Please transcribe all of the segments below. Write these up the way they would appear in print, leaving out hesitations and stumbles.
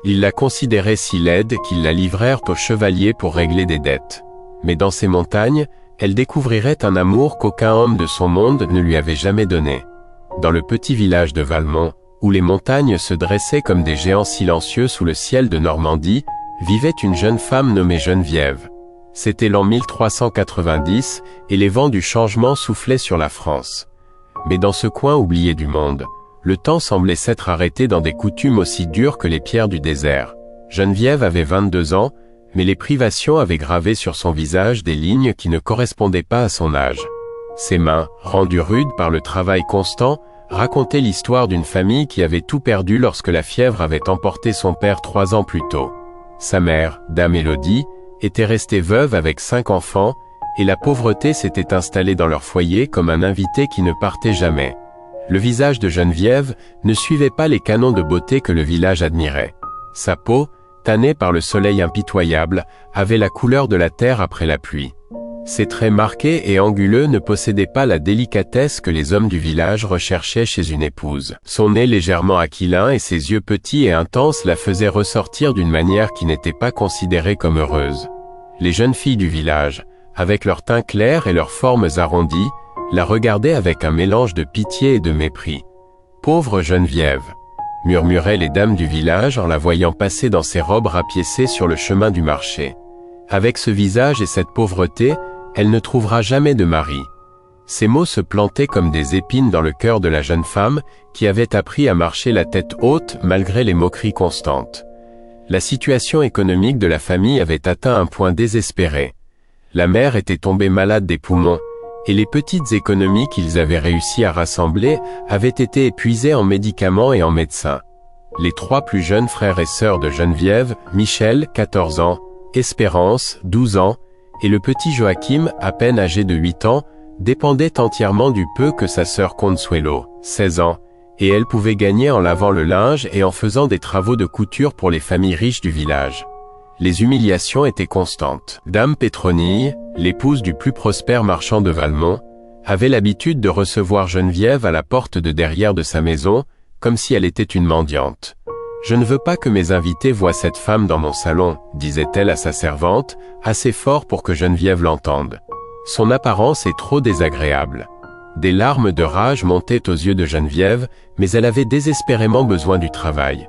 Ils la considéraient si laide qu'ils la livrèrent aux chevaliers pour régler des dettes. Mais dans ces montagnes, elle découvrirait un amour qu'aucun homme de son monde ne lui avait jamais donné. Dans le petit village de Valmont, où les montagnes se dressaient comme des géants silencieux sous le ciel de Normandie, vivait une jeune femme nommée Geneviève. C'était l'an 1390, et les vents du changement soufflaient sur la France. Mais dans ce coin oublié du monde, le temps semblait s'être arrêté dans des coutumes aussi dures que les pierres du désert. Geneviève avait 22 ans, mais les privations avaient gravé sur son visage des lignes qui ne correspondaient pas à son âge. Ses mains, rendues rudes par le travail constant, racontaient l'histoire d'une famille qui avait tout perdu lorsque la fièvre avait emporté son père 3 ans plus tôt. Sa mère, Dame Élodie, était restée veuve avec 5 enfants, et la pauvreté s'était installée dans leur foyer comme un invité qui ne partait jamais. Le visage de Geneviève ne suivait pas les canons de beauté que le village admirait. Sa peau, tannée par le soleil impitoyable, avait la couleur de la terre après la pluie. Ses traits marqués et anguleux ne possédaient pas la délicatesse que les hommes du village recherchaient chez une épouse. Son nez légèrement aquilin et ses yeux petits et intenses la faisaient ressortir d'une manière qui n'était pas considérée comme heureuse. Les jeunes filles du village, avec leur teint clair et leurs formes arrondies, la regardaient avec un mélange de pitié et de mépris. « Pauvre Geneviève !» murmuraient les dames du village en la voyant passer dans ses robes rapiécées sur le chemin du marché. Avec ce visage et cette pauvreté, elle ne trouvera jamais de mari. Ces mots se plantaient comme des épines dans le cœur de la jeune femme, qui avait appris à marcher la tête haute malgré les moqueries constantes. La situation économique de la famille avait atteint un point désespéré. La mère était tombée malade des poumons, et les petites économies qu'ils avaient réussi à rassembler avaient été épuisées en médicaments et en médecins. Les 3 plus jeunes frères et sœurs de Geneviève, Michel, 14 ans, Espérance, 12 ans, et le petit Joachim, à peine âgé de 8 ans, dépendaient entièrement du peu que sa sœur Consuelo, 16 ans, et elle pouvait gagner en lavant le linge et en faisant des travaux de couture pour les familles riches du village. Les humiliations étaient constantes. Dame Pétronille, l'épouse du plus prospère marchand de Valmont, avait l'habitude de recevoir Geneviève à la porte de derrière de sa maison, comme si elle était une mendiante. « Je ne veux pas que mes invités voient cette femme dans mon salon, » disait-elle à sa servante, assez fort pour que Geneviève l'entende. Son apparence est trop désagréable. Des larmes de rage montaient aux yeux de Geneviève, mais elle avait désespérément besoin du travail.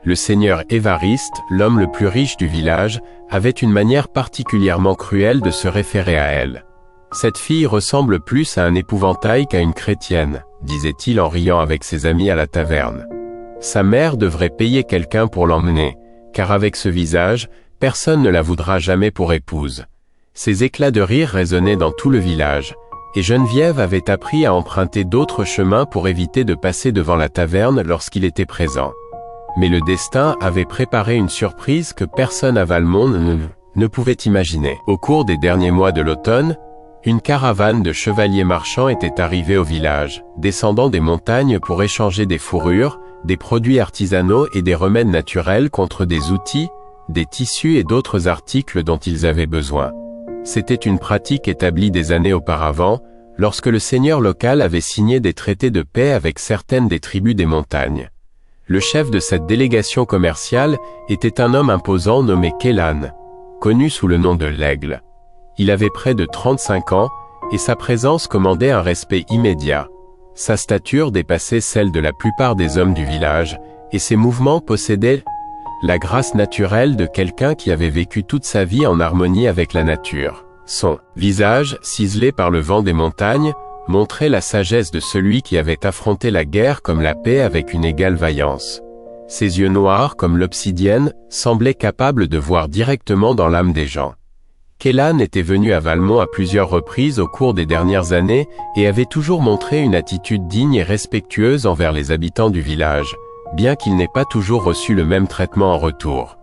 Le seigneur Évariste, l'homme le plus riche du village, avait une manière particulièrement cruelle de se référer à elle. « Cette fille ressemble plus à un épouvantail qu'à une chrétienne, » disait-il en riant avec ses amis à la taverne. Sa mère devrait payer quelqu'un pour l'emmener, car avec ce visage, personne ne la voudra jamais pour épouse. Ses éclats de rire résonnaient dans tout le village, et Geneviève avait appris à emprunter d'autres chemins pour éviter de passer devant la taverne lorsqu'il était présent. Mais le destin avait préparé une surprise que personne à Valmont ne pouvait imaginer. Au cours des derniers mois de l'automne, une caravane de chevaliers marchands était arrivée au village, descendant des montagnes pour échanger des fourrures, des produits artisanaux et des remèdes naturels contre des outils, des tissus et d'autres articles dont ils avaient besoin. C'était une pratique établie des années auparavant, lorsque le seigneur local avait signé des traités de paix avec certaines des tribus des montagnes. Le chef de cette délégation commerciale était un homme imposant nommé Kélan, connu sous le nom de l'Aigle. Il avait près de 35 ans, et sa présence commandait un respect immédiat. Sa stature dépassait celle de la plupart des hommes du village, et ses mouvements possédaient la grâce naturelle de quelqu'un qui avait vécu toute sa vie en harmonie avec la nature. Son visage, ciselé par le vent des montagnes, montrait la sagesse de celui qui avait affronté la guerre comme la paix avec une égale vaillance. Ses yeux noirs comme l'obsidienne semblaient capables de voir directement dans l'âme des gens. Kélan était venu à Valmont à plusieurs reprises au cours des dernières années et avait toujours montré une attitude digne et respectueuse envers les habitants du village, bien qu'il n'ait pas toujours reçu le même traitement en retour.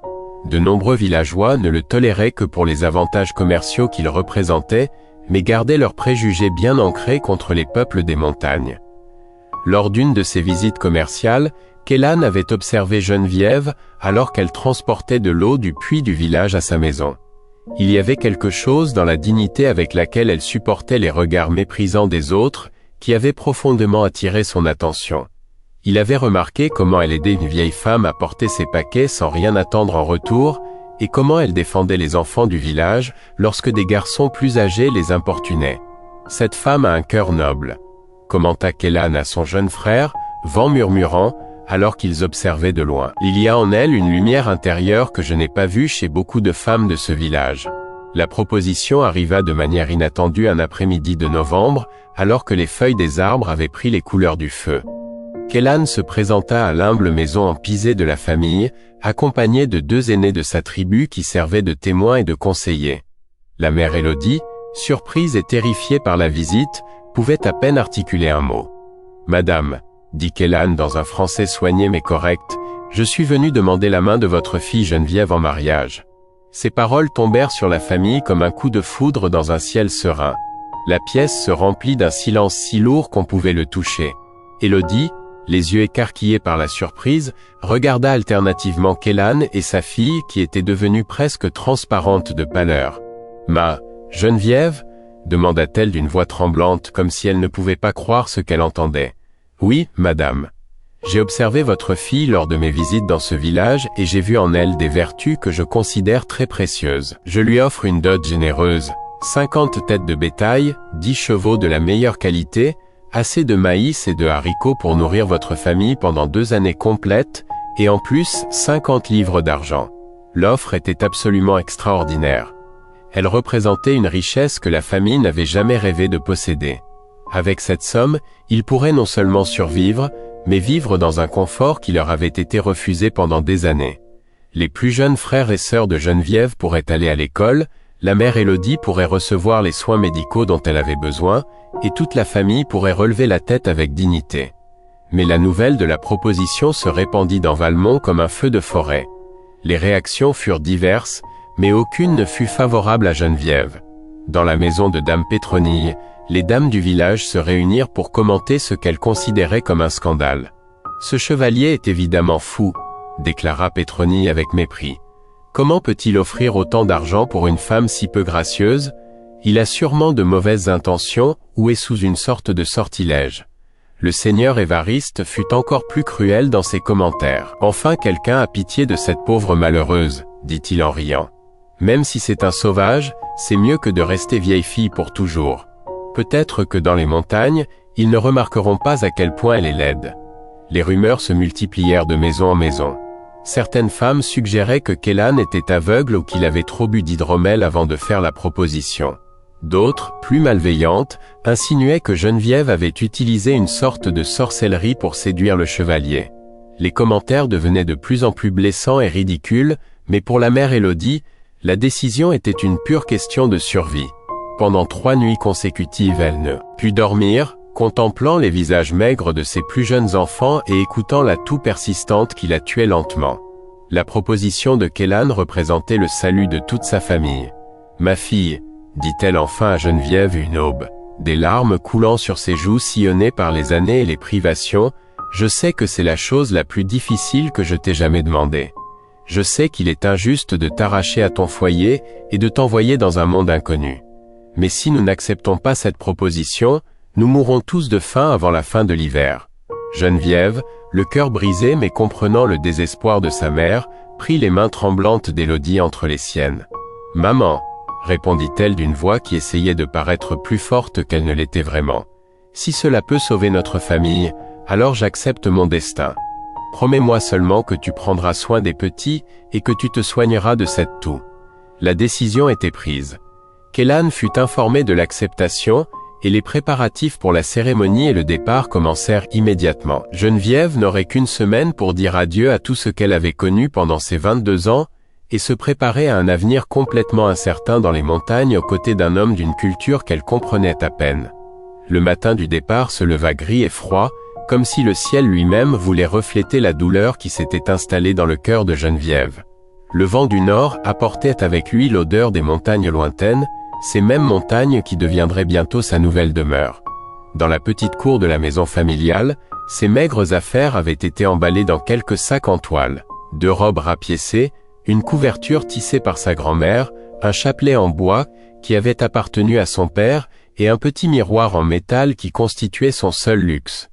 De nombreux villageois ne le toléraient que pour les avantages commerciaux qu'il représentait, mais gardaient leurs préjugés bien ancrés contre les peuples des montagnes. Lors d'une de ses visites commerciales, Kélan avait observé Geneviève alors qu'elle transportait de l'eau du puits du village à sa maison. Il y avait quelque chose dans la dignité avec laquelle elle supportait les regards méprisants des autres qui avait profondément attiré son attention. Il avait remarqué comment elle aidait une vieille femme à porter ses paquets sans rien attendre en retour, et comment elle défendait les enfants du village lorsque des garçons plus âgés les importunaient. Cette femme a un cœur noble, commenta Kellan à son jeune frère, vent murmurant, alors qu'ils observaient de loin. Il y a en elle une lumière intérieure que je n'ai pas vue chez beaucoup de femmes de ce village. La proposition arriva de manière inattendue un après-midi de novembre, alors que les feuilles des arbres avaient pris les couleurs du feu. Kellan se présenta à l'humble maison en pisé de la famille, accompagné de 2 aînés de sa tribu qui servaient de témoins et de conseillers. La mère Élodie, surprise et terrifiée par la visite, pouvait à peine articuler un mot. « Madame, » dit Kellan dans un français soigné mais correct, « je suis venu demander la main de votre fille Geneviève en mariage. » Ces paroles tombèrent sur la famille comme un coup de foudre dans un ciel serein. La pièce se remplit d'un silence si lourd qu'on pouvait le toucher. Élodie, les yeux écarquillés par la surprise, regarda alternativement Kellan et sa fille qui était devenue presque transparente de pâleur. « Ma Geneviève ?» demanda-t-elle d'une voix tremblante comme si elle ne pouvait pas croire ce qu'elle entendait. « Oui, madame. J'ai observé votre fille lors de mes visites dans ce village et j'ai vu en elle des vertus que je considère très précieuses. Je lui offre une dot généreuse, 50 têtes de bétail, 10 chevaux de la meilleure qualité, assez de maïs et de haricots pour nourrir votre famille pendant 2 années complètes, et en plus 50 livres d'argent. L'offre était absolument extraordinaire. Elle représentait une richesse que la famille n'avait jamais rêvé de posséder. Avec cette somme, ils pourraient non seulement survivre, mais vivre dans un confort qui leur avait été refusé pendant des années. Les plus jeunes frères et sœurs de Geneviève pourraient aller à l'école, la mère Élodie pourrait recevoir les soins médicaux dont elle avait besoin, et toute la famille pourrait relever la tête avec dignité. Mais la nouvelle de la proposition se répandit dans Valmont comme un feu de forêt. Les réactions furent diverses, mais aucune ne fut favorable à Geneviève. Dans la maison de dame Pétronille, les dames du village se réunirent pour commenter ce qu'elles considéraient comme un scandale. « Ce chevalier est évidemment fou », déclara Pétronille avec mépris. « Comment peut-il offrir autant d'argent pour une femme si peu gracieuse ? Il a sûrement de mauvaises intentions ou est sous une sorte de sortilège. » Le seigneur Évariste fut encore plus cruel dans ses commentaires. « Enfin quelqu'un a pitié de cette pauvre malheureuse, » dit-il en riant. « Même si c'est un sauvage, c'est mieux que de rester vieille fille pour toujours. Peut-être que dans les montagnes, ils ne remarqueront pas à quel point elle est laide. » Les rumeurs se multiplièrent de maison en maison. Certaines femmes suggéraient que Kellan était aveugle ou qu'il avait trop bu d'hydromel avant de faire la proposition. D'autres, plus malveillantes, insinuaient que Geneviève avait utilisé une sorte de sorcellerie pour séduire le chevalier. Les commentaires devenaient de plus en plus blessants et ridicules, mais pour la mère Élodie, la décision était une pure question de survie. Pendant 3 nuits consécutives, elle ne put dormir, contemplant les visages maigres de ses plus jeunes enfants et écoutant la toux persistante qui la tuait lentement. La proposition de Kellan représentait le salut de toute sa famille. « Ma fille », dit-elle enfin à Geneviève une aube, des larmes coulant sur ses joues sillonnées par les années et les privations, « je sais que c'est la chose la plus difficile que je t'ai jamais demandée. Je sais qu'il est injuste de t'arracher à ton foyer et de t'envoyer dans un monde inconnu. Mais si nous n'acceptons pas cette proposition, nous mourrons tous de faim avant la fin de l'hiver. » Geneviève, le cœur brisé mais comprenant le désespoir de sa mère, prit les mains tremblantes d'Élodie entre les siennes. « Maman, » répondit-elle d'une voix qui essayait de paraître plus forte qu'elle ne l'était vraiment. « Si cela peut sauver notre famille, alors j'accepte mon destin. Promets-moi seulement que tu prendras soin des petits et que tu te soigneras de cette toux. » La décision était prise. Kellan fut informé de l'acceptation, et les préparatifs pour la cérémonie et le départ commencèrent immédiatement. Geneviève n'aurait qu'une semaine pour dire adieu à tout ce qu'elle avait connu pendant ses 22 ans, et se préparer à un avenir complètement incertain dans les montagnes aux côtés d'un homme d'une culture qu'elle comprenait à peine. Le matin du départ se leva gris et froid, comme si le ciel lui-même voulait refléter la douleur qui s'était installée dans le cœur de Geneviève. Le vent du nord apportait avec lui l'odeur des montagnes lointaines, ces mêmes montagnes qui deviendraient bientôt sa nouvelle demeure. Dans la petite cour de la maison familiale, ses maigres affaires avaient été emballées dans quelques sacs en toile, 2 robes rapiécées, une couverture tissée par sa grand-mère, un chapelet en bois qui avait appartenu à son père et un petit miroir en métal qui constituait son seul luxe.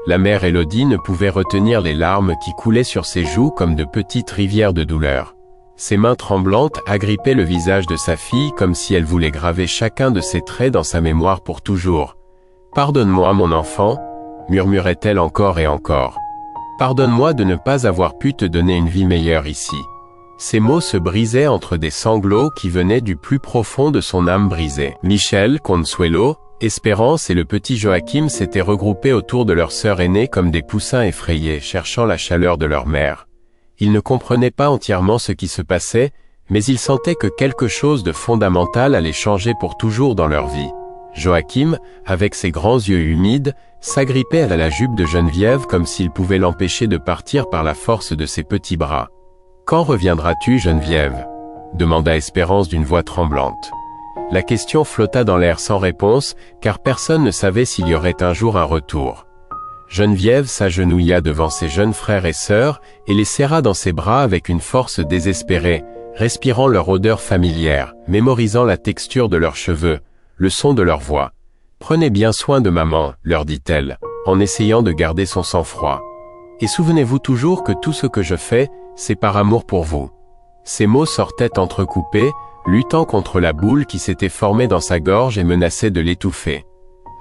La mère Élodie ne pouvait retenir les larmes qui coulaient sur ses joues comme de petites rivières de douleur. Ses mains tremblantes agrippaient le visage de sa fille comme si elle voulait graver chacun de ses traits dans sa mémoire pour toujours. « Pardonne-moi, mon enfant » murmurait-elle encore et encore. « Pardonne-moi de ne pas avoir pu te donner une vie meilleure ici. » Ces mots se brisaient entre des sanglots qui venaient du plus profond de son âme brisée. Michel, Consuelo, Espérance et le petit Joachim s'étaient regroupés autour de leur sœur aînée comme des poussins effrayés, cherchant la chaleur de leur mère. Ils ne comprenaient pas entièrement ce qui se passait, mais ils sentaient que quelque chose de fondamental allait changer pour toujours dans leur vie. Joachim, avec ses grands yeux humides, s'agrippait à la jupe de Geneviève comme s'il pouvait l'empêcher de partir par la force de ses petits bras. « Quand reviendras-tu, Geneviève » demanda Espérance d'une voix tremblante. La question flotta dans l'air sans réponse, car personne ne savait s'il y aurait un jour un retour. Geneviève s'agenouilla devant ses jeunes frères et sœurs et les serra dans ses bras avec une force désespérée, respirant leur odeur familière, mémorisant la texture de leurs cheveux, le son de leur voix. « Prenez bien soin de maman, leur dit-elle, en essayant de garder son sang-froid. Et souvenez-vous toujours que tout ce que je fais, c'est par amour pour vous. » Ces mots sortaient entrecoupés, luttant contre la boule qui s'était formée dans sa gorge et menaçait de l'étouffer.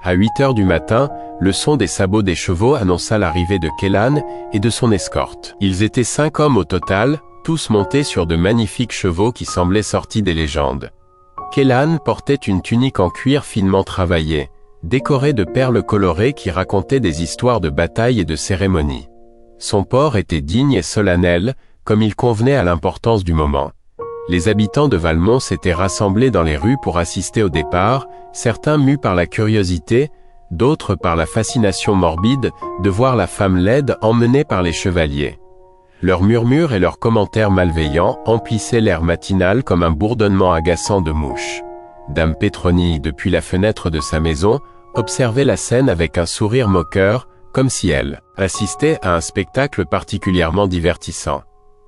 À 8 heures du matin, le son des sabots des chevaux annonça l'arrivée de Kélan et de son escorte. Ils étaient 5 hommes au total, tous montés sur de magnifiques chevaux qui semblaient sortis des légendes. Kélan portait une tunique en cuir finement travaillée, décorée de perles colorées qui racontaient des histoires de batailles et de cérémonies. Son port était digne et solennel, comme il convenait à l'importance du moment. Les habitants de Valmont s'étaient rassemblés dans les rues pour assister au départ, certains mus par la curiosité, d'autres par la fascination morbide de voir la femme laide emmenée par les chevaliers. Leurs murmures et leurs commentaires malveillants emplissaient l'air matinal comme un bourdonnement agaçant de mouches. Dame Pétronille, depuis la fenêtre de sa maison, observait la scène avec un sourire moqueur, comme si elle assistait à un spectacle particulièrement divertissant.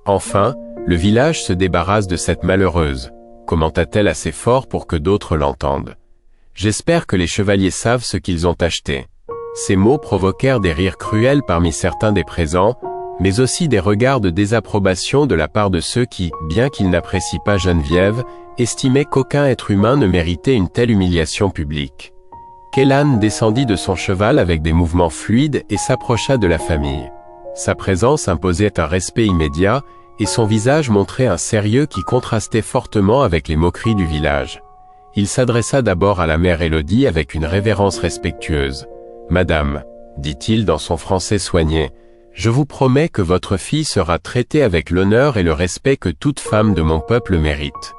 Enfin, le village se débarrasse de cette malheureuse, commenta-t-elle assez fort pour que d'autres l'entendent. J'espère que les chevaliers savent ce qu'ils ont acheté. Ces mots provoquèrent des rires cruels parmi certains des présents, mais aussi des regards de désapprobation de la part de ceux qui, bien qu'ils n'apprécient pas Geneviève, estimaient qu'aucun être humain ne méritait une telle humiliation publique. Kélan descendit de son cheval avec des mouvements fluides et s'approcha de la famille. Sa présence imposait un respect immédiat, et son visage montrait un sérieux qui contrastait fortement avec les moqueries du village. Il s'adressa d'abord à la mère Élodie avec une révérence respectueuse. « Madame, dit-il dans son français soigné, je vous promets que votre fille sera traitée avec l'honneur et le respect que toute femme de mon peuple mérite.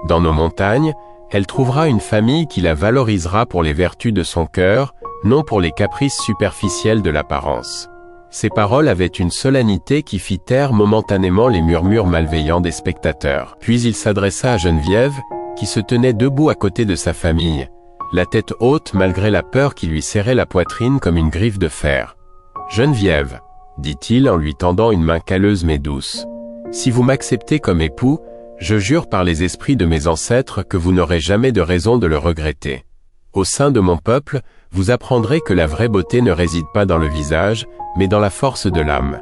Dans nos montagnes, elle trouvera une famille qui la valorisera pour les vertus de son cœur, non pour les caprices superficiels de l'apparence. » Ces paroles avaient une solennité qui fit taire momentanément les murmures malveillants des spectateurs. Puis il s'adressa à Geneviève, qui se tenait debout à côté de sa famille, la tête haute malgré la peur qui lui serrait la poitrine comme une griffe de fer. « Geneviève, dit-il en lui tendant une main calleuse mais douce, si vous m'acceptez comme époux, je jure par les esprits de mes ancêtres que vous n'aurez jamais de raison de le regretter. Au sein de mon peuple, vous apprendrez que la vraie beauté ne réside pas dans le visage, mais dans la force de l'âme. »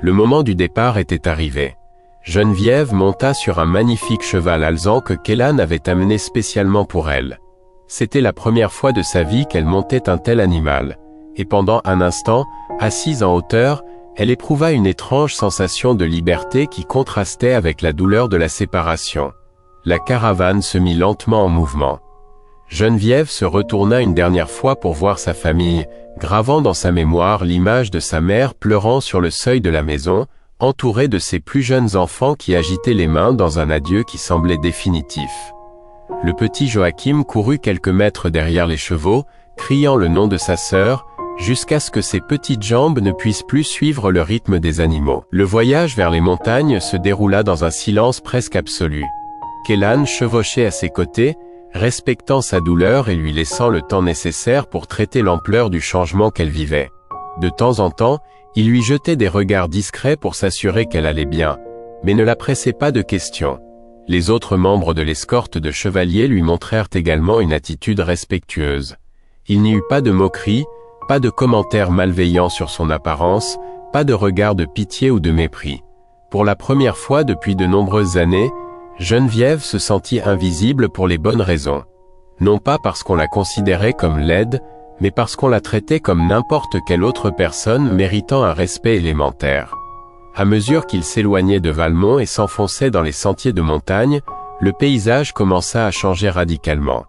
Le moment du départ était arrivé. Geneviève monta sur un magnifique cheval alezan que Kélan avait amené spécialement pour elle. C'était la première fois de sa vie qu'elle montait un tel animal, et pendant un instant, assise en hauteur, elle éprouva une étrange sensation de liberté qui contrastait avec la douleur de la séparation. La caravane se mit lentement en mouvement. Geneviève se retourna une dernière fois pour voir sa famille, gravant dans sa mémoire l'image de sa mère pleurant sur le seuil de la maison, entourée de ses plus jeunes enfants qui agitaient les mains dans un adieu qui semblait définitif. Le petit Joachim courut quelques mètres derrière les chevaux, criant le nom de sa sœur, jusqu'à ce que ses petites jambes ne puissent plus suivre le rythme des animaux. Le voyage vers les montagnes se déroula dans un silence presque absolu. Kélan chevauchait à ses côtés, respectant sa douleur et lui laissant le temps nécessaire pour traiter l'ampleur du changement qu'elle vivait. De temps en temps, il lui jetait des regards discrets pour s'assurer qu'elle allait bien, mais ne la pressait pas de questions. Les autres membres de l'escorte de chevaliers lui montrèrent également une attitude respectueuse. Il n'y eut pas de moquerie, Pas de commentaires malveillants sur son apparence, pas de regard de pitié ou de mépris. Pour la première fois depuis de nombreuses années, Geneviève se sentit invisible pour les bonnes raisons. Non pas parce qu'on la considérait comme laide, mais parce qu'on la traitait comme n'importe quelle autre personne méritant un respect élémentaire. À mesure qu'il s'éloignait de Valmont et s'enfonçait dans les sentiers de montagne, le paysage commença à changer radicalement.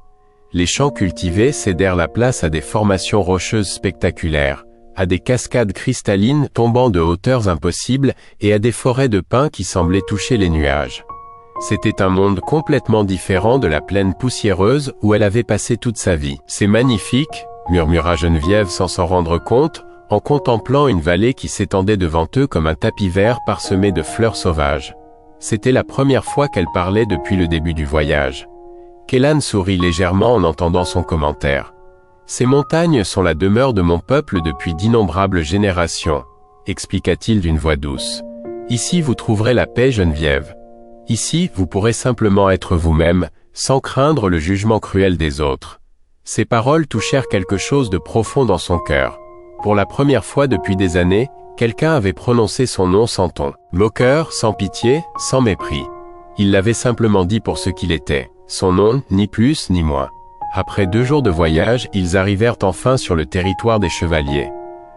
Les champs cultivés cédèrent la place à des formations rocheuses spectaculaires, à des cascades cristallines tombant de hauteurs impossibles et à des forêts de pins qui semblaient toucher les nuages. C'était un monde complètement différent de la plaine poussiéreuse où elle avait passé toute sa vie. « C'est magnifique », murmura Geneviève sans s'en rendre compte, en contemplant une vallée qui s'étendait devant eux comme un tapis vert parsemé de fleurs sauvages. C'était la première fois qu'elle parlait depuis le début du voyage. Kélan sourit légèrement en entendant son commentaire. « Ces montagnes sont la demeure de mon peuple depuis d'innombrables générations, expliqua-t-il d'une voix douce. Ici vous trouverez la paix, Geneviève. Ici vous pourrez simplement être vous-même, sans craindre le jugement cruel des autres. » Ces paroles touchèrent quelque chose de profond dans son cœur. Pour la première fois depuis des années, quelqu'un avait prononcé son nom sans ton. Moqueur, sans pitié, sans mépris. Il l'avait simplement dit pour ce qu'il était. Son nom, ni plus ni moins. Après 2 jours de voyage, ils arrivèrent enfin sur le territoire des Chevaliers.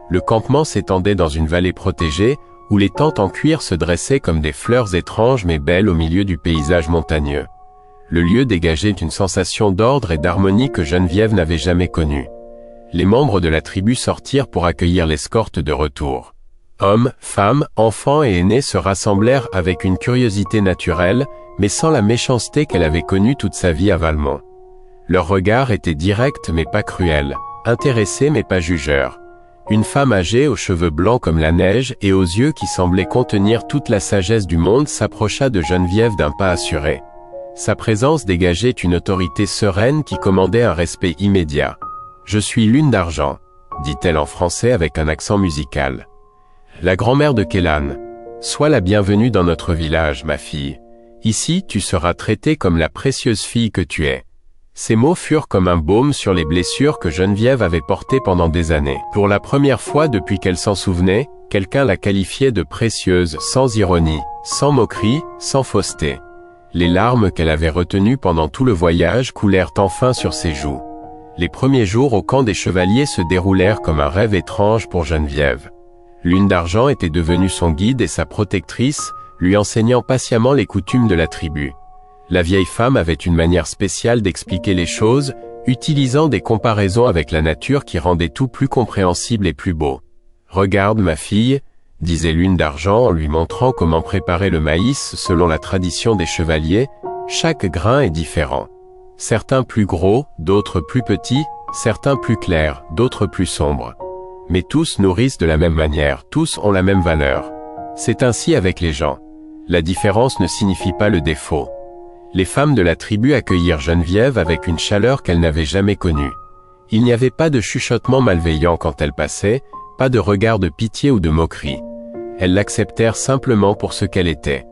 Le campement s'étendait dans une vallée protégée, où les tentes en cuir se dressaient comme des fleurs étranges mais belles au milieu du paysage montagneux. Le lieu dégageait une sensation d'ordre et d'harmonie que Geneviève n'avait jamais connue. Les membres de la tribu sortirent pour accueillir l'escorte de retour. Hommes, femmes, enfants et aînés se rassemblèrent avec une curiosité naturelle, mais sans la méchanceté qu'elle avait connue toute sa vie à Valmont. Leur regard était direct mais pas cruel, intéressé mais pas jugeur. Une femme âgée aux cheveux blancs comme la neige et aux yeux qui semblaient contenir toute la sagesse du monde s'approcha de Geneviève d'un pas assuré. Sa présence dégageait une autorité sereine qui commandait un respect immédiat. « Je suis Lune d'Argent », dit-elle en français avec un accent musical. « La grand-mère de Kélan. Sois la bienvenue dans notre village, ma fille. Ici, tu seras traitée comme la précieuse fille que tu es. » Ces mots furent comme un baume sur les blessures que Geneviève avait portées pendant des années. Pour la première fois depuis qu'elle s'en souvenait, quelqu'un la qualifiait de précieuse, sans ironie, sans moquerie, sans fausseté. Les larmes qu'elle avait retenues pendant tout le voyage coulèrent enfin sur ses joues. Les premiers jours au camp des Chevaliers se déroulèrent comme un rêve étrange pour Geneviève. Lune d'Argent était devenue son guide et sa protectrice, lui enseignant patiemment les coutumes de la tribu. La vieille femme avait une manière spéciale d'expliquer les choses, utilisant des comparaisons avec la nature qui rendaient tout plus compréhensible et plus beau. « Regarde ma fille », disait Lune d'Argent en lui montrant comment préparer le maïs selon la tradition des chevaliers, « chaque grain est différent. Certains plus gros, d'autres plus petits, certains plus clairs, d'autres plus sombres. Mais tous nourrissent de la même manière, tous ont la même valeur. C'est ainsi avec les gens. La différence ne signifie pas le défaut. » Les femmes de la tribu accueillirent Geneviève avec une chaleur qu'elle n'avait jamais connue. Il n'y avait pas de chuchotement malveillant quand elle passait, pas de regard de pitié ou de moquerie. Elles l'acceptèrent simplement pour ce qu'elle était.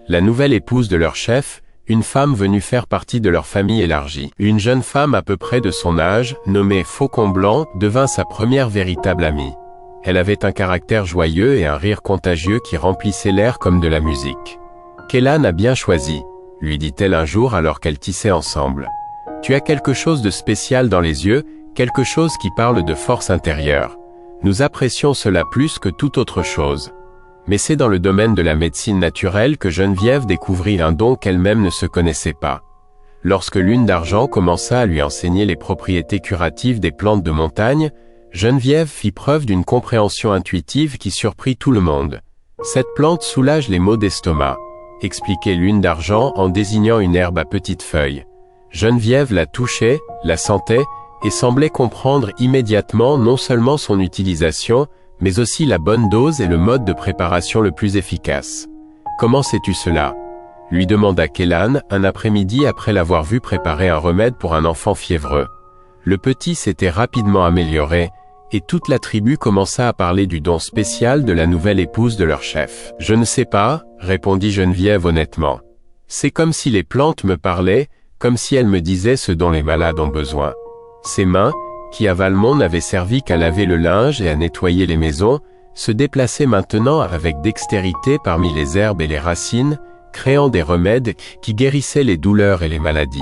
La nouvelle épouse de leur chef, une femme venue faire partie de leur famille élargie. Une jeune femme à peu près de son âge, nommée Faucon Blanc, devint sa première véritable amie. Elle avait un caractère joyeux et un rire contagieux qui remplissait l'air comme de la musique. « Kélan a bien choisi », lui dit-elle un jour alors qu'elles tissaient ensemble. « Tu as quelque chose de spécial dans les yeux, quelque chose qui parle de force intérieure. Nous apprécions cela plus que toute autre chose. » Mais c'est dans le domaine de la médecine naturelle que Geneviève découvrit un don qu'elle-même ne se connaissait pas. Lorsque Lune d'Argent commença à lui enseigner les propriétés curatives des plantes de montagne, Geneviève fit preuve d'une compréhension intuitive qui surprit tout le monde. « Cette plante soulage les maux d'estomac », expliquait Lune d'Argent en désignant une herbe à petites feuilles. Geneviève la touchait, la sentait, et semblait comprendre immédiatement non seulement son utilisation, mais aussi la bonne dose et le mode de préparation le plus efficace. « Comment sais-tu cela ?» lui demanda Kélan un après-midi après l'avoir vu préparer un remède pour un enfant fiévreux. Le petit s'était rapidement amélioré, et toute la tribu commença à parler du don spécial de la nouvelle épouse de leur chef. « Je ne sais pas », répondit Geneviève honnêtement. « C'est comme si les plantes me parlaient, comme si elles me disaient ce dont les malades ont besoin. » Ses mains, qui à Valmont n'avait servi qu'à laver le linge et à nettoyer les maisons, se déplaçait maintenant avec dextérité parmi les herbes et les racines, créant des remèdes qui guérissaient les douleurs et les maladies.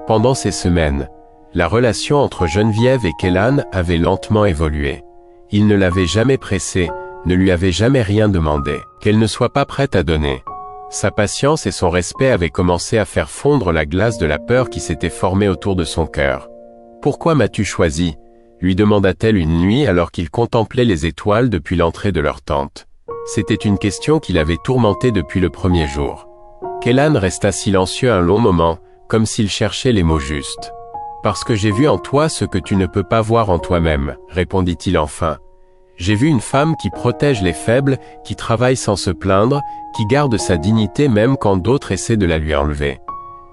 Pendant ces semaines, la relation entre Geneviève et Kélan avait lentement évolué. Il ne l'avait jamais pressée, ne lui avait jamais rien demandé, qu'elle ne soit pas prête à donner. Sa patience et son respect avaient commencé à faire fondre la glace de la peur qui s'était formée autour de son cœur. « Pourquoi m'as-tu choisi ?» lui demanda-t-elle une nuit alors qu'il contemplait les étoiles depuis l'entrée de leur tente. C'était une question qui l'avait tourmenté depuis le premier jour. Kélan resta silencieux un long moment, comme s'il cherchait les mots justes. « Parce que j'ai vu en toi ce que tu ne peux pas voir en toi-même, » répondit-il enfin. « J'ai vu une femme qui protège les faibles, qui travaille sans se plaindre, qui garde sa dignité même quand d'autres essaient de la lui enlever.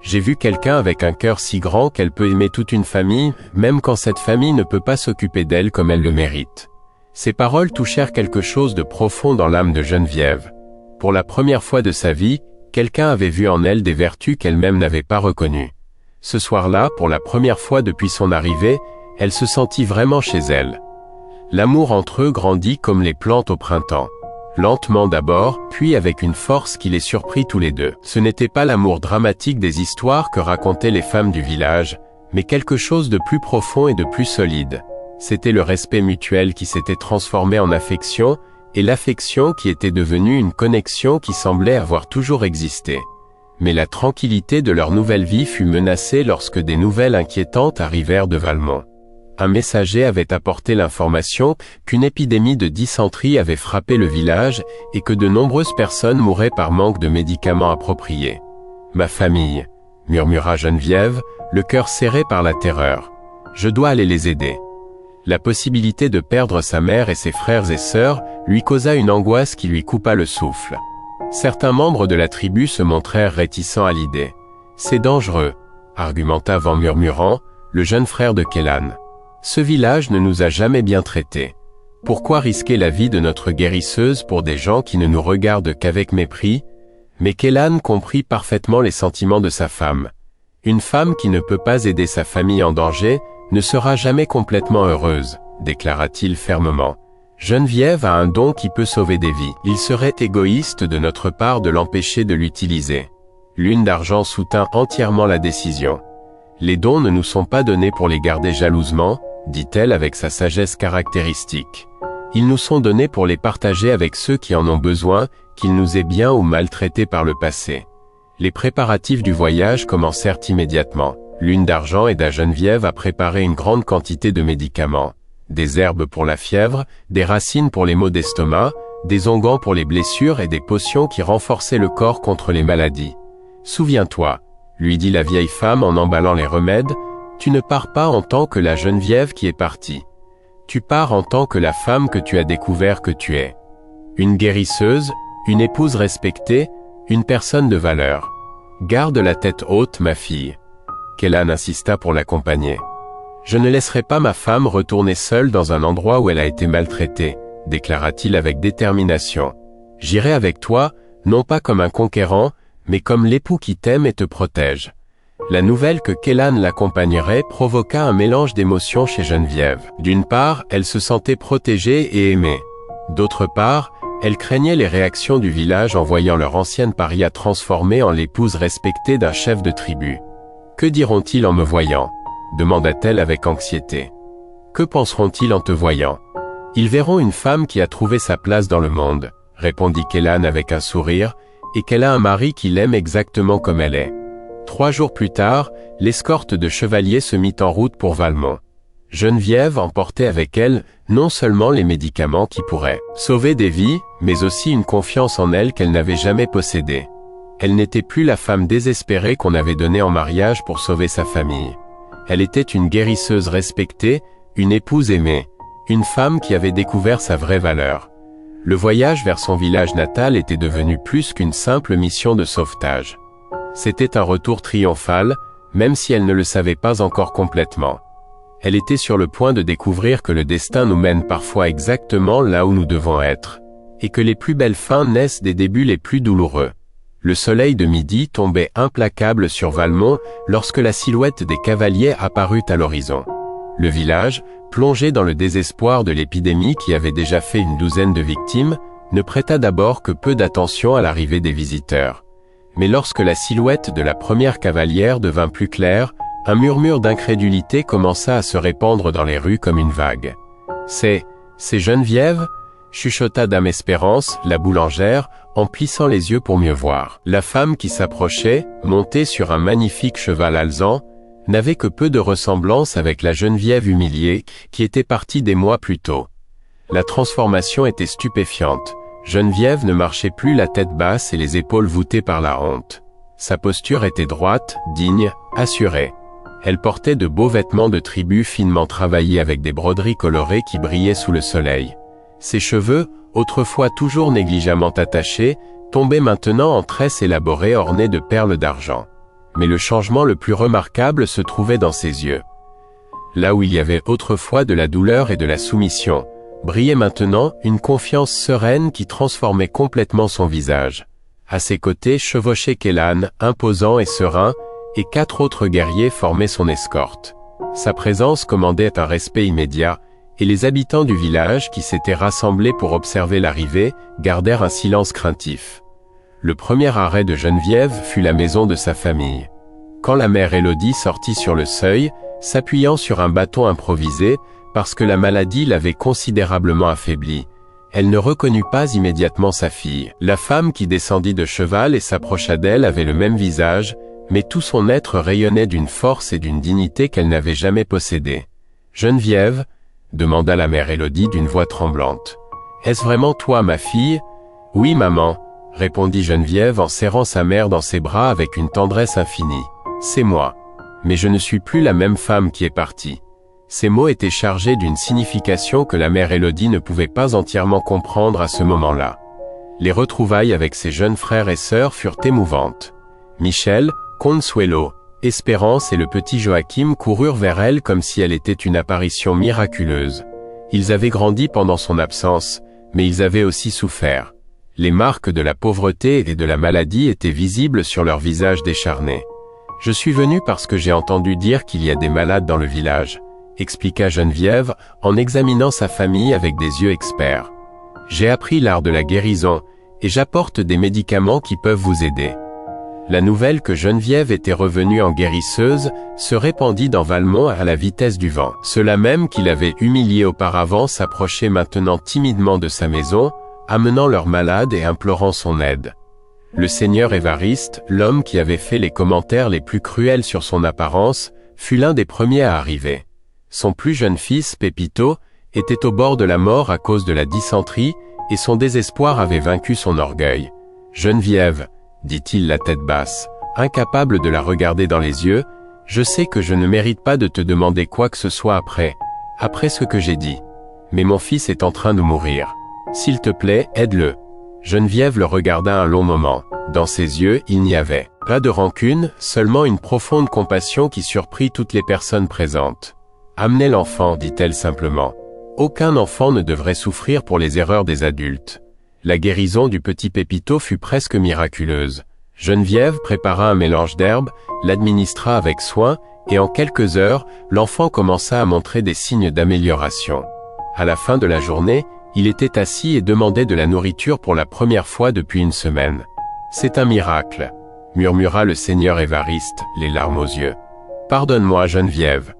J'ai vu quelqu'un avec un cœur si grand qu'elle peut aimer toute une famille, même quand cette famille ne peut pas s'occuper d'elle comme elle le mérite. » Ces paroles touchèrent quelque chose de profond dans l'âme de Geneviève. Pour la première fois de sa vie, quelqu'un avait vu en elle des vertus qu'elle-même n'avait pas reconnues. Ce soir-là, pour la première fois depuis son arrivée, elle se sentit vraiment chez elle. L'amour entre eux grandit comme les plantes au printemps. Lentement d'abord, puis avec une force qui les surprit tous les deux. Ce n'était pas l'amour dramatique des histoires que racontaient les femmes du village, mais quelque chose de plus profond et de plus solide. C'était le respect mutuel qui s'était transformé en affection, et l'affection qui était devenue une connexion qui semblait avoir toujours existé. Mais la tranquillité de leur nouvelle vie fut menacée lorsque des nouvelles inquiétantes arrivèrent de Valmont. Un messager avait apporté l'information qu'une épidémie de dysenterie avait frappé le village et que de nombreuses personnes mouraient par manque de médicaments appropriés. « Ma famille » murmura Geneviève, le cœur serré par la terreur. « Je dois aller les aider. » La possibilité de perdre sa mère et ses frères et sœurs lui causa une angoisse qui lui coupa le souffle. Certains membres de la tribu se montrèrent réticents à l'idée. « C'est dangereux » argumenta en murmurant, le jeune frère de Kélan. Ce village ne nous a jamais bien traités. Pourquoi risquer la vie de notre guérisseuse pour des gens qui ne nous regardent qu'avec mépris? Mais Kélan comprit parfaitement les sentiments de sa femme. Une femme qui ne peut pas aider sa famille en danger ne sera jamais complètement heureuse, déclara-t-il fermement. Geneviève a un don qui peut sauver des vies. Il serait égoïste de notre part de l'empêcher de l'utiliser. Lune d'Argent soutint entièrement la décision. Les dons ne nous sont pas donnés pour les garder jalousement, dit-elle avec sa sagesse caractéristique. Ils nous sont donnés pour les partager avec ceux qui en ont besoin, qu'ils nous aient bien ou mal traités par le passé. Les préparatifs du voyage commencèrent immédiatement. Lune d'Argent aida Geneviève à préparer une grande quantité de médicaments. Des herbes pour la fièvre, des racines pour les maux d'estomac, des onguents pour les blessures et des potions qui renforçaient le corps contre les maladies. « Souviens-toi, » lui dit la vieille femme en emballant les remèdes, « tu ne pars pas en tant que la Geneviève qui est partie. Tu pars en tant que la femme que tu as découvert que tu es. Une guérisseuse, une épouse respectée, une personne de valeur. Garde la tête haute, ma fille. » Kélan insista pour l'accompagner. « Je ne laisserai pas ma femme retourner seule dans un endroit où elle a été maltraitée, » déclara-t-il avec détermination. « J'irai avec toi, non pas comme un conquérant, mais comme l'époux qui t'aime et te protège. » La nouvelle que Kélan l'accompagnerait provoqua un mélange d'émotions chez Geneviève. D'une part, elle se sentait protégée et aimée. D'autre part, elle craignait les réactions du village en voyant leur ancienne paria transformée en l'épouse respectée d'un chef de tribu. « Que diront-ils en me voyant ?» demanda-t-elle avec anxiété. « Que penseront-ils en te voyant ? Ils verront une femme qui a trouvé sa place dans le monde, » répondit Kélan avec un sourire, « et qu'elle a un mari qui l'aime exactement comme elle est. » 3 jours plus tard, l'escorte de chevaliers se mit en route pour Valmont. Geneviève emportait avec elle non seulement les médicaments qui pourraient sauver des vies, mais aussi une confiance en elle qu'elle n'avait jamais possédée. Elle n'était plus la femme désespérée qu'on avait donnée en mariage pour sauver sa famille. Elle était une guérisseuse respectée, une épouse aimée, une femme qui avait découvert sa vraie valeur. Le voyage vers son village natal était devenu plus qu'une simple mission de sauvetage. C'était un retour triomphal, même si elle ne le savait pas encore complètement. Elle était sur le point de découvrir que le destin nous mène parfois exactement là où nous devons être, et que les plus belles fins naissent des débuts les plus douloureux. Le soleil de midi tombait implacable sur Valmont lorsque la silhouette des cavaliers apparut à l'horizon. Le village, plongé dans le désespoir de l'épidémie qui avait déjà fait une douzaine de victimes, ne prêta d'abord que peu d'attention à l'arrivée des visiteurs. Mais lorsque la silhouette de la première cavalière devint plus claire, un murmure d'incrédulité commença à se répandre dans les rues comme une vague. « C'est Geneviève ?» chuchota Dame Espérance, la boulangère, en plissant les yeux pour mieux voir. La femme qui s'approchait, montée sur un magnifique cheval alezan, n'avait que peu de ressemblance avec la Geneviève humiliée, qui était partie des mois plus tôt. La transformation était stupéfiante. Geneviève ne marchait plus la tête basse et les épaules voûtées par la honte. Sa posture était droite, digne, assurée. Elle portait de beaux vêtements de tribu finement travaillés avec des broderies colorées qui brillaient sous le soleil. Ses cheveux, autrefois toujours négligemment attachés, tombaient maintenant en tresses élaborées ornées de perles d'argent. Mais le changement le plus remarquable se trouvait dans ses yeux. Là où il y avait autrefois de la douleur et de la soumission, brillait maintenant une confiance sereine qui transformait complètement son visage. À ses côtés chevauchait Kélan, imposant et serein, et 4 autres guerriers formaient son escorte. Sa présence commandait un respect immédiat, et les habitants du village qui s'étaient rassemblés pour observer l'arrivée, gardèrent un silence craintif. Le premier arrêt de Geneviève fut la maison de sa famille. Quand la mère Élodie sortit sur le seuil, s'appuyant sur un bâton improvisé, parce que la maladie l'avait considérablement affaiblie, elle ne reconnut pas immédiatement sa fille. La femme qui descendit de cheval et s'approcha d'elle avait le même visage, mais tout son être rayonnait d'une force et d'une dignité qu'elle n'avait jamais possédée. « Geneviève ?» demanda la mère Élodie d'une voix tremblante. « Est-ce vraiment toi, ma fille ?»« Oui, maman », répondit Geneviève en serrant sa mère dans ses bras avec une tendresse infinie. « C'est moi. Mais je ne suis plus la même femme qui est partie. » Ces mots étaient chargés d'une signification que la mère Élodie ne pouvait pas entièrement comprendre à ce moment-là. Les retrouvailles avec ses jeunes frères et sœurs furent émouvantes. Michel, Consuelo, Espérance et le petit Joachim coururent vers elle comme si elle était une apparition miraculeuse. Ils avaient grandi pendant son absence, mais ils avaient aussi souffert. Les marques de la pauvreté et de la maladie étaient visibles sur leurs visages décharnés. « Je suis venue parce que j'ai entendu dire qu'il y a des malades dans le village », expliqua Geneviève en examinant sa famille avec des yeux experts. « J'ai appris l'art de la guérison et j'apporte des médicaments qui peuvent vous aider. » La nouvelle que Geneviève était revenue en guérisseuse se répandit dans Valmont à la vitesse du vent. Ceux-là même qui l'avaient humiliée auparavant s'approchaient maintenant timidement de sa maison, amenant leur malade et implorant son aide. Le seigneur Évariste, l'homme qui avait fait les commentaires les plus cruels sur son apparence, fut l'un des premiers à arriver. Son plus jeune fils, Pépito, était au bord de la mort à cause de la dysenterie, et son désespoir avait vaincu son orgueil. « Geneviève, » dit-il la tête basse, incapable de la regarder dans les yeux, « je sais que je ne mérite pas de te demander quoi que ce soit après ce que j'ai dit. Mais mon fils est en train de mourir. S'il te plaît, aide-le. » Geneviève le regarda un long moment. Dans ses yeux, il n'y avait pas de rancune, seulement une profonde compassion qui surprit toutes les personnes présentes. « Amenez l'enfant, dit-elle simplement. Aucun enfant ne devrait souffrir pour les erreurs des adultes. » La guérison du petit Pépito fut presque miraculeuse. Geneviève prépara un mélange d'herbes, l'administra avec soin, et en quelques heures, l'enfant commença à montrer des signes d'amélioration. À la fin de la journée, il était assis et demandait de la nourriture pour la première fois depuis une semaine. « C'est un miracle », murmura le seigneur Évariste, les larmes aux yeux. « Pardonne-moi, Geneviève.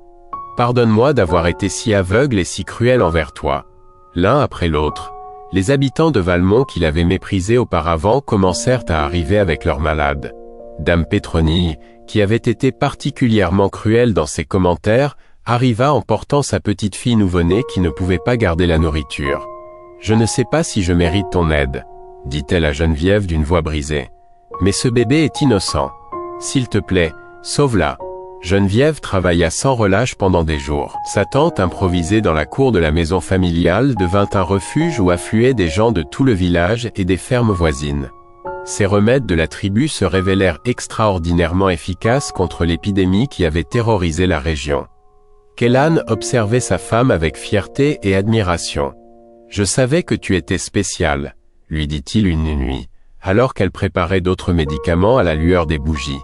Pardonne-moi d'avoir été si aveugle et si cruel envers toi. » L'un après l'autre, les habitants de Valmont qui l'avaient méprisé auparavant commencèrent à arriver avec leurs malades. Dame Pétronille, qui avait été particulièrement cruelle dans ses commentaires, arriva en portant sa petite fille nouveau-née qui ne pouvait pas garder la nourriture. « Je ne sais pas si je mérite ton aide, » dit-elle à Geneviève d'une voix brisée. « Mais ce bébé est innocent. S'il te plaît, sauve-la. » Geneviève travailla sans relâche pendant des jours. Sa tente improvisée dans la cour de la maison familiale devint un refuge où affluaient des gens de tout le village et des fermes voisines. Ces remèdes de la tribu se révélèrent extraordinairement efficaces contre l'épidémie qui avait terrorisé la région. Kélan observait sa femme avec fierté et admiration. « Je savais que tu étais spéciale, » lui dit-il une nuit, alors qu'elle préparait d'autres médicaments à la lueur des bougies.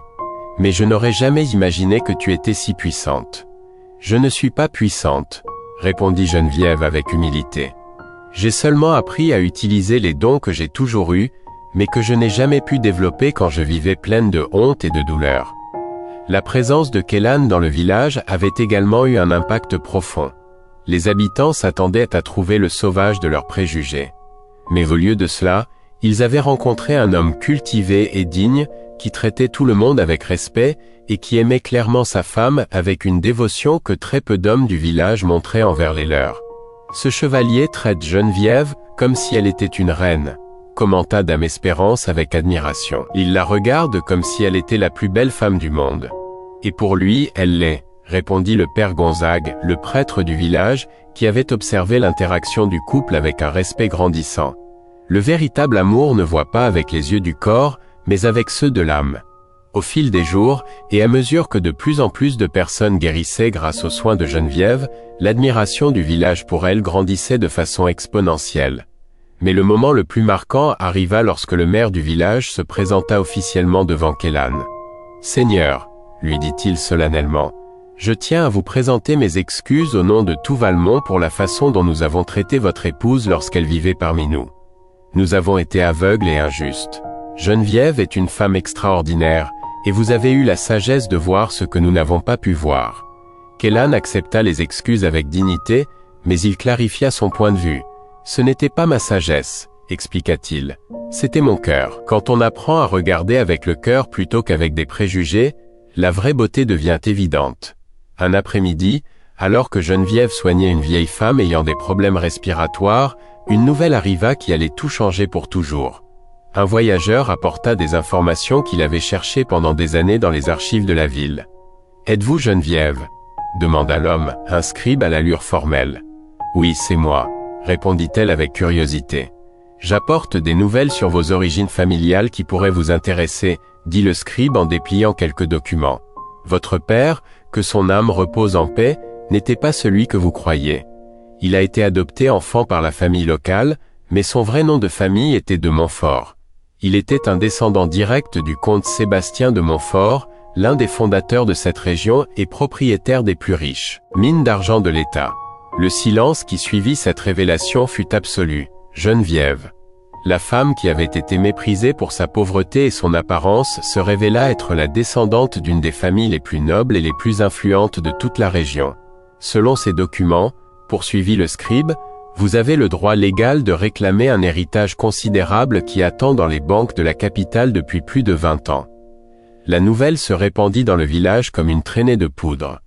« Mais je n'aurais jamais imaginé que tu étais si puissante. » Je ne suis pas puissante, répondit Geneviève avec humilité. J'ai seulement appris à utiliser les dons que j'ai toujours eus, mais que je n'ai jamais pu développer quand je vivais pleine de honte et de douleur. La présence de Kélan dans le village avait également eu un impact profond. Les habitants s'attendaient à trouver le sauvage de leurs préjugés. Mais au lieu de cela, ils avaient rencontré un homme cultivé et digne, qui traitait tout le monde avec respect, et qui aimait clairement sa femme avec une dévotion que très peu d'hommes du village montraient envers les leurs. Ce chevalier traite Geneviève comme si elle était une reine, commenta Dame Espérance avec admiration. Il la regarde comme si elle était la plus belle femme du monde. Et pour lui, elle l'est, répondit le père Gonzague, le prêtre du village, qui avait observé l'interaction du couple avec un respect grandissant. Le véritable amour ne voit pas avec les yeux du corps, mais avec ceux de l'âme. Au fil des jours, et à mesure que de plus en plus de personnes guérissaient grâce aux soins de Geneviève, l'admiration du village pour elle grandissait de façon exponentielle. Mais le moment le plus marquant arriva lorsque le maire du village se présenta officiellement devant Kélan. « Seigneur, lui dit-il solennellement, je tiens à vous présenter mes excuses au nom de tout Valmont pour la façon dont nous avons traité votre épouse lorsqu'elle vivait parmi nous. Nous avons été aveugles et injustes. Geneviève est une femme extraordinaire, et vous avez eu la sagesse de voir ce que nous n'avons pas pu voir. » Kélan accepta les excuses avec dignité, mais il clarifia son point de vue. « Ce n'était pas ma sagesse, expliqua-t-il. C'était mon cœur. Quand on apprend à regarder avec le cœur plutôt qu'avec des préjugés, la vraie beauté devient évidente. » Un après-midi, alors que Geneviève soignait une vieille femme ayant des problèmes respiratoires, une nouvelle arriva qui allait tout changer pour toujours. Un voyageur apporta des informations qu'il avait cherchées pendant des années dans les archives de la ville. « Êtes-vous Geneviève » demanda l'homme, un scribe à l'allure formelle. « Oui, c'est moi », répondit-elle avec curiosité. « J'apporte des nouvelles sur vos origines familiales qui pourraient vous intéresser, dit le scribe en dépliant quelques documents. Votre père, que son âme repose en paix, n'était pas celui que vous croyez. Il a été adopté enfant par la famille locale, mais son vrai nom de famille était de Montfort. Il était un descendant direct du comte Sébastien de Montfort, l'un des fondateurs de cette région et propriétaire des plus riches mines d'argent de l'État. Le silence qui suivit cette révélation fut absolu. Geneviève, la femme qui avait été méprisée pour sa pauvreté et son apparence, se révéla être la descendante d'une des familles les plus nobles et les plus influentes de toute la région. Selon ces documents, poursuivit le scribe, vous avez le droit légal de réclamer un héritage considérable qui attend dans les banques de la capitale depuis plus de 20 ans. La nouvelle se répandit dans le village comme une traînée de poudre.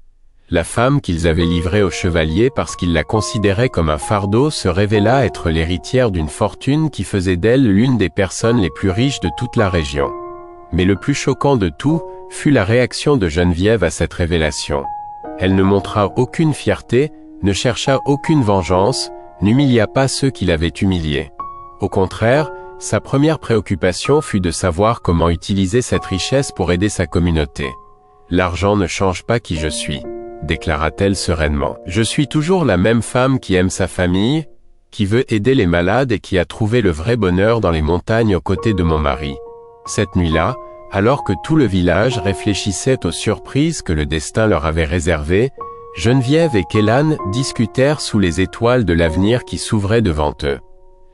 La femme qu'ils avaient livrée au chevalier parce qu'il la considérait comme un fardeau se révéla être l'héritière d'une fortune qui faisait d'elle l'une des personnes les plus riches de toute la région. Mais le plus choquant de tout fut la réaction de Geneviève à cette révélation. Elle ne montra aucune fierté, ne chercha aucune vengeance, n'humilia pas ceux qui l'avaient humiliée. Au contraire, sa première préoccupation fut de savoir comment utiliser cette richesse pour aider sa communauté. « L'argent ne change pas qui je suis », déclara-t-elle sereinement. « Je suis toujours la même femme qui aime sa famille, qui veut aider les malades et qui a trouvé le vrai bonheur dans les montagnes aux côtés de mon mari. » Cette nuit-là, alors que tout le village réfléchissait aux surprises que le destin leur avait réservées, Geneviève et Kélan discutèrent sous les étoiles de l'avenir qui s'ouvrait devant eux.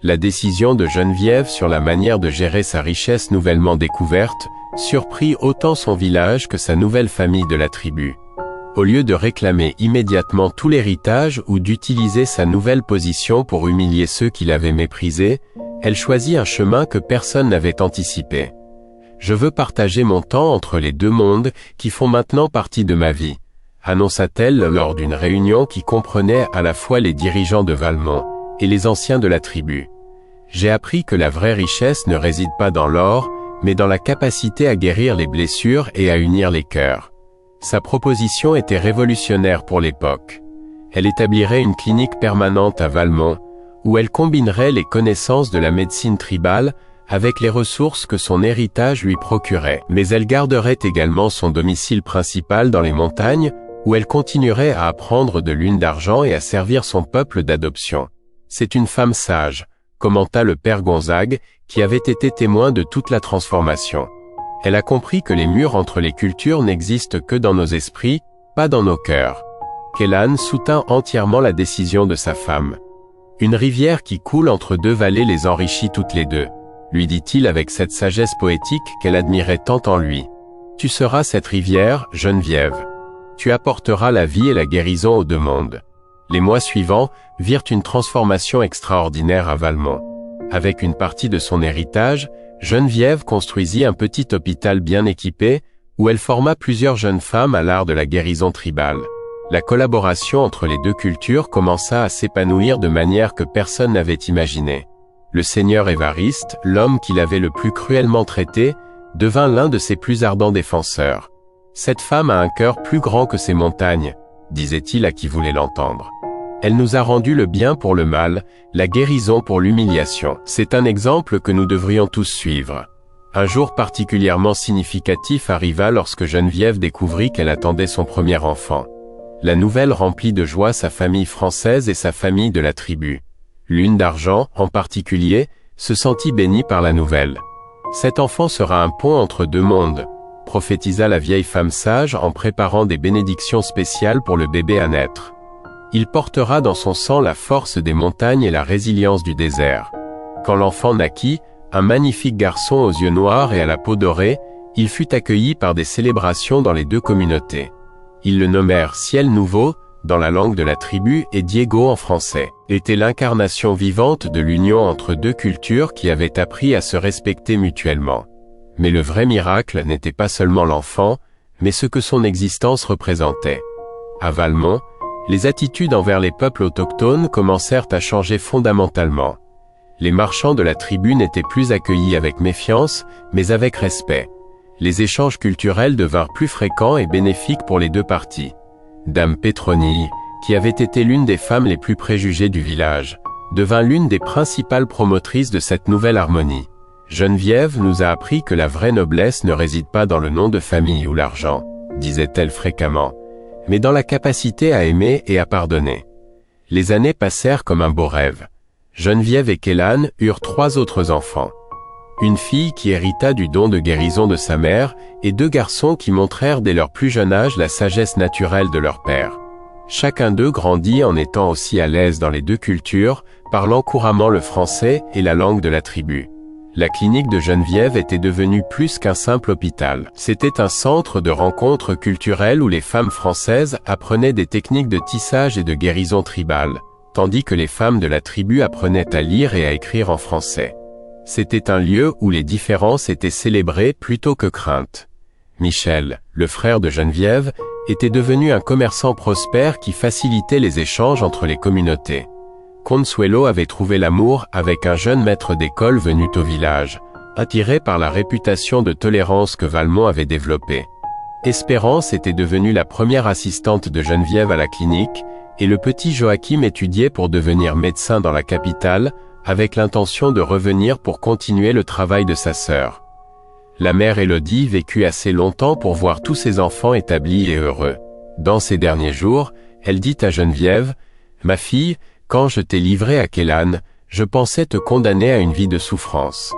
La décision de Geneviève sur la manière de gérer sa richesse nouvellement découverte surprit autant son village que sa nouvelle famille de la tribu. Au lieu de réclamer immédiatement tout l'héritage ou d'utiliser sa nouvelle position pour humilier ceux qui l'avaient méprisée, elle choisit un chemin que personne n'avait anticipé. « Je veux partager mon temps entre les deux mondes qui font maintenant partie de ma vie », annonça-t-elle lors d'une réunion qui comprenait à la fois les dirigeants de Valmont et les anciens de la tribu. « J'ai appris que la vraie richesse ne réside pas dans l'or, mais dans la capacité à guérir les blessures et à unir les cœurs. » Sa proposition était révolutionnaire pour l'époque. Elle établirait une clinique permanente à Valmont, où elle combinerait les connaissances de la médecine tribale avec les ressources que son héritage lui procurait. Mais elle garderait également son domicile principal dans les montagnes, où elle continuerait à apprendre de l'une d'argent et à servir son peuple d'adoption. C'est une femme sage, commenta le père Gonzague, qui avait été témoin de toute la transformation. Elle a compris que les murs entre les cultures n'existent que dans nos esprits, pas dans nos cœurs. Kélan soutint entièrement la décision de sa femme. Une rivière qui coule entre deux vallées les enrichit toutes les deux, lui dit-il avec cette sagesse poétique qu'elle admirait tant en lui. Tu seras cette rivière, Geneviève. Tu apporteras la vie et la guérison aux deux mondes. Les mois suivants virent une transformation extraordinaire à Valmont. Avec une partie de son héritage, Geneviève construisit un petit hôpital bien équipé, où elle forma plusieurs jeunes femmes à l'art de la guérison tribale. La collaboration entre les deux cultures commença à s'épanouir de manière que personne n'avait imaginé. Le seigneur Évariste, l'homme qu'il avait le plus cruellement traité, devint l'un de ses plus ardents défenseurs. « Cette femme a un cœur plus grand que ces montagnes », disait-il à qui voulait l'entendre. « Elle nous a rendu le bien pour le mal, la guérison pour l'humiliation. C'est un exemple que nous devrions tous suivre. » Un jour particulièrement significatif arriva lorsque Geneviève découvrit qu'elle attendait son premier enfant. La nouvelle remplit de joie sa famille française et sa famille de la tribu. Lune d'Argent, en particulier, se sentit bénie par la nouvelle. « Cet enfant sera un pont entre deux mondes », prophétisa la vieille femme sage en préparant des bénédictions spéciales pour le bébé à naître. Il portera dans son sang la force des montagnes et la résilience du désert. Quand l'enfant naquit, un magnifique garçon aux yeux noirs et à la peau dorée, il fut accueilli par des célébrations dans les deux communautés. Ils le nommèrent Ciel Nouveau, dans la langue de la tribu, et Diego en français. Était l'incarnation vivante de l'union entre deux cultures qui avaient appris à se respecter mutuellement. Mais le vrai miracle n'était pas seulement l'enfant, mais ce que son existence représentait. À Valmont, les attitudes envers les peuples autochtones commencèrent à changer fondamentalement. Les marchands de la tribu n'étaient plus accueillis avec méfiance, mais avec respect. Les échanges culturels devinrent plus fréquents et bénéfiques pour les deux parties. Dame Pétronille, qui avait été l'une des femmes les plus préjugées du village, devint l'une des principales promotrices de cette nouvelle harmonie. Geneviève nous a appris que la vraie noblesse ne réside pas dans le nom de famille ou l'argent, disait-elle fréquemment, mais dans la capacité à aimer et à pardonner. Les années passèrent comme un beau rêve. Geneviève et Kélan eurent 3 autres enfants. Une fille qui hérita du don de guérison de sa mère et 2 garçons qui montrèrent dès leur plus jeune âge la sagesse naturelle de leur père. Chacun d'eux grandit en étant aussi à l'aise dans les deux cultures, parlant couramment le français et la langue de la tribu. La clinique de Geneviève était devenue plus qu'un simple hôpital. C'était un centre de rencontres culturelles où les femmes françaises apprenaient des techniques de tissage et de guérison tribale, tandis que les femmes de la tribu apprenaient à lire et à écrire en français. C'était un lieu où les différences étaient célébrées plutôt que craintes. Michel, le frère de Geneviève, était devenu un commerçant prospère qui facilitait les échanges entre les communautés. Consuelo avait trouvé l'amour avec un jeune maître d'école venu au village, attiré par la réputation de tolérance que Valmont avait développée. Espérance était devenue la première assistante de Geneviève à la clinique, et le petit Joachim étudiait pour devenir médecin dans la capitale, avec l'intention de revenir pour continuer le travail de sa sœur. La mère Élodie vécut assez longtemps pour voir tous ses enfants établis et heureux. Dans ces derniers jours, elle dit à Geneviève, « Ma fille, quand je t'ai livrée à Kélan, je pensais te condamner à une vie de souffrance.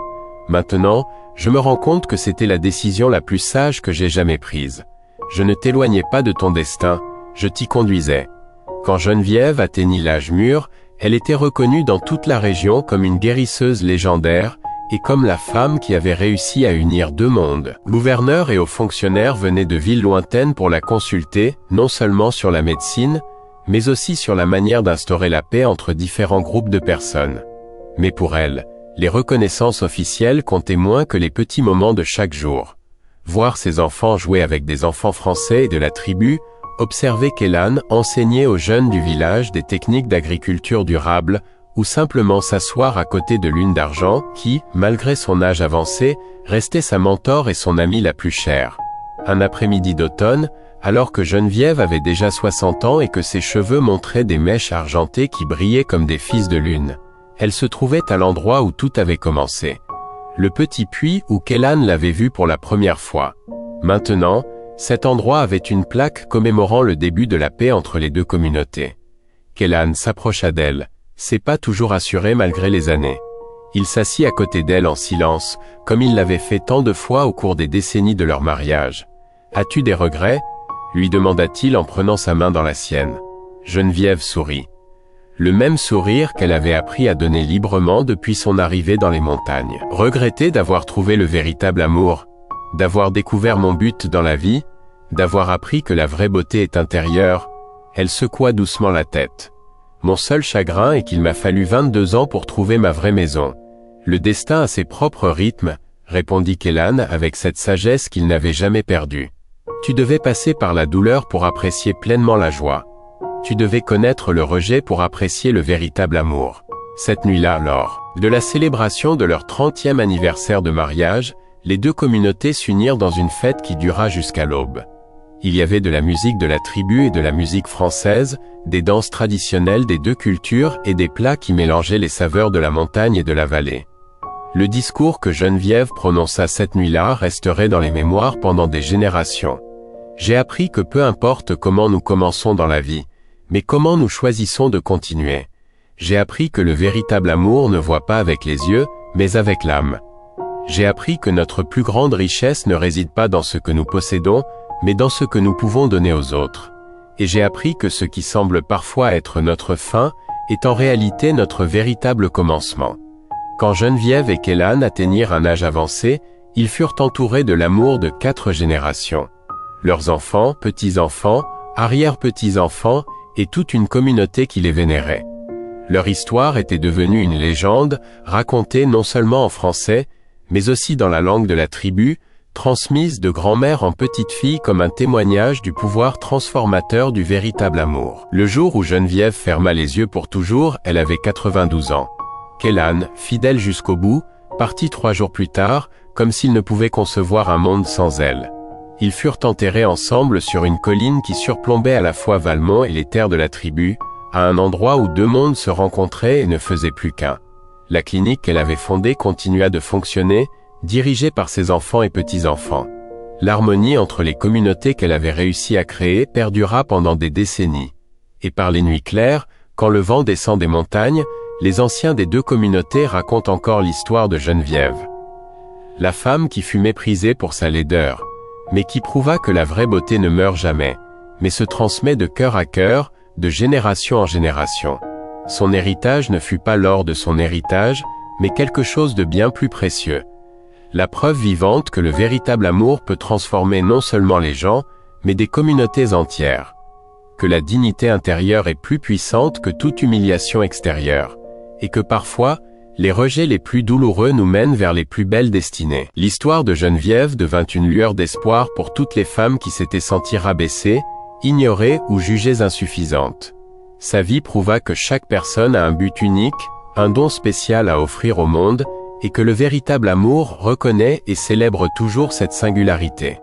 Maintenant, je me rends compte que c'était la décision la plus sage que j'ai jamais prise. Je ne t'éloignais pas de ton destin, je t'y conduisais. » Quand Geneviève atteignit l'âge mûr, elle était reconnue dans toute la région comme une guérisseuse légendaire, et comme la femme qui avait réussi à unir 2 mondes. Gouverneurs et hauts fonctionnaires venaient de villes lointaines pour la consulter, non seulement sur la médecine, mais aussi sur la manière d'instaurer la paix entre différents groupes de personnes. Mais pour elle, les reconnaissances officielles comptaient moins que les petits moments de chaque jour. Voir ses enfants jouer avec des enfants français et de la tribu, observer Kélan enseigner aux jeunes du village des techniques d'agriculture durable, ou simplement s'asseoir à côté de Lune d'Argent qui, malgré son âge avancé, restait sa mentor et son amie la plus chère. Un après-midi d'automne, alors que Geneviève avait déjà 60 ans et que ses cheveux montraient des mèches argentées qui brillaient comme des fils de lune, elle se trouvait à l'endroit où tout avait commencé. Le petit puits où Kélan l'avait vu pour la première fois. Maintenant, cet endroit avait une plaque commémorant le début de la paix entre les deux communautés. Kélan s'approcha d'elle, ses pas toujours assurés malgré les années. Il s'assit à côté d'elle en silence, comme il l'avait fait tant de fois au cours des décennies de leur mariage. « As-tu des regrets ?» lui demanda-t-il en prenant sa main dans la sienne. Geneviève sourit. Le même sourire qu'elle avait appris à donner librement depuis son arrivée dans les montagnes. Regretter d'avoir trouvé le véritable amour, d'avoir découvert mon but dans la vie, d'avoir appris que la vraie beauté est intérieure, elle secoua doucement la tête. Mon seul chagrin est qu'il m'a fallu 22 ans pour trouver ma vraie maison. Le destin a ses propres rythmes, répondit Kélan avec cette sagesse qu'il n'avait jamais perdue. Tu devais passer par la douleur pour apprécier pleinement la joie. Tu devais connaître le rejet pour apprécier le véritable amour. Cette nuit-là, lors de la célébration de leur 30e anniversaire de mariage, les deux communautés s'unirent dans une fête qui dura jusqu'à l'aube. Il y avait de la musique de la tribu et de la musique française, des danses traditionnelles des deux cultures et des plats qui mélangeaient les saveurs de la montagne et de la vallée. Le discours que Geneviève prononça cette nuit-là resterait dans les mémoires pendant des générations. J'ai appris que peu importe comment nous commençons dans la vie, mais comment nous choisissons de continuer. J'ai appris que le véritable amour ne voit pas avec les yeux, mais avec l'âme. J'ai appris que notre plus grande richesse ne réside pas dans ce que nous possédons, mais dans ce que nous pouvons donner aux autres. Et j'ai appris que ce qui semble parfois être notre fin, est en réalité notre véritable commencement. Quand Geneviève et Kélan atteignirent un âge avancé, ils furent entourés de l'amour de 4 générations. Leurs enfants, petits-enfants, arrière-petits-enfants, et toute une communauté qui les vénérait. Leur histoire était devenue une légende, racontée non seulement en français, mais aussi dans la langue de la tribu, transmise de grand-mère en petite-fille comme un témoignage du pouvoir transformateur du véritable amour. Le jour où Geneviève ferma les yeux pour toujours, elle avait 92 ans. Kélan, fidèle jusqu'au bout, partit 3 jours plus tard, comme s'il ne pouvait concevoir un monde sans elle. Ils furent enterrés ensemble sur une colline qui surplombait à la fois Valmont et les terres de la tribu, à un endroit où 2 mondes se rencontraient et ne faisaient plus qu'un. La clinique qu'elle avait fondée continua de fonctionner, dirigée par ses enfants et petits-enfants. L'harmonie entre les communautés qu'elle avait réussi à créer perdura pendant des décennies. Et par les nuits claires, quand le vent descend des montagnes, les anciens des 2 communautés racontent encore l'histoire de Geneviève. La femme qui fut méprisée pour sa laideur, mais qui prouva que la vraie beauté ne meurt jamais, mais se transmet de cœur à cœur, de génération en génération. Son héritage ne fut pas l'or de son héritage, mais quelque chose de bien plus précieux. La preuve vivante que le véritable amour peut transformer non seulement les gens, mais des communautés entières. Que la dignité intérieure est plus puissante que toute humiliation extérieure. Et que parfois, les rejets les plus douloureux nous mènent vers les plus belles destinées. L'histoire de Geneviève devint une lueur d'espoir pour toutes les femmes qui s'étaient senties rabaissées, ignorées ou jugées insuffisantes. Sa vie prouva que chaque personne a un but unique, un don spécial à offrir au monde, et que le véritable amour reconnaît et célèbre toujours cette singularité.